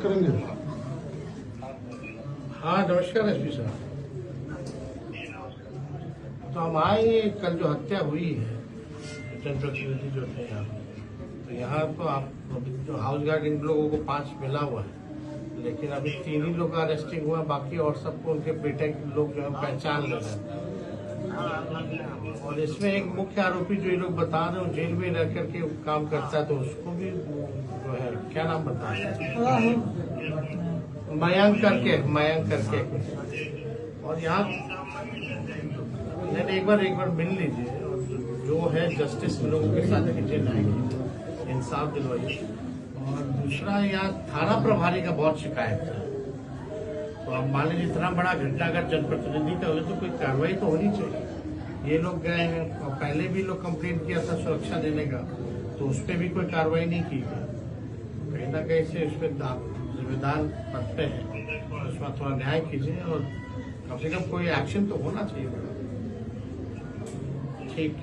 करेंगे। हाँ नमस्कार एसपी साहब। तो हम आए, कल जो हत्या हुई है जनप्रतिनिधि जो थे यहाँ, तो यहाँ तो आप जो हाउस गार्ड इन लोगों को 5 मिला हुआ है, लेकिन अभी 3 ही लोग का अरेस्टिंग हुआ, बाकी और सबको उनके बेटे लोग जो है पहचान ले रहे हैं। और इसमें एक मुख्य आरोपी जो ये लोग बता रहे हो जेल में रह करके काम करता है, तो उसको भी जो है क्या नाम बता रहे हैं, मयंक करके। और यहाँ नहीं, एक बार मिल लीजिए, जो है जस्टिस लोगों के साथ कीजिए, न्याय इंसाफ दिलवाइए। और दूसरा, यहाँ थाना प्रभारी का बहुत शिकायत है। तो अब मान लीजिए इतना बड़ा घटना अगर जनप्रतिनिधि का हो तो कोई कार्रवाई तो होनी चाहिए। ये लोग गए हैं और पहले भी लोग कंप्लेंट किया था सुरक्षा देने का, तो उस पर भी कोई कार्रवाई नहीं की गई। कहीं ना कहीं से उस पर जिम्मेदार बनते हैं, उसमें थोड़ा न्याय कीजिए और कम से कम कोई एक्शन तो होना चाहिए। ठीक।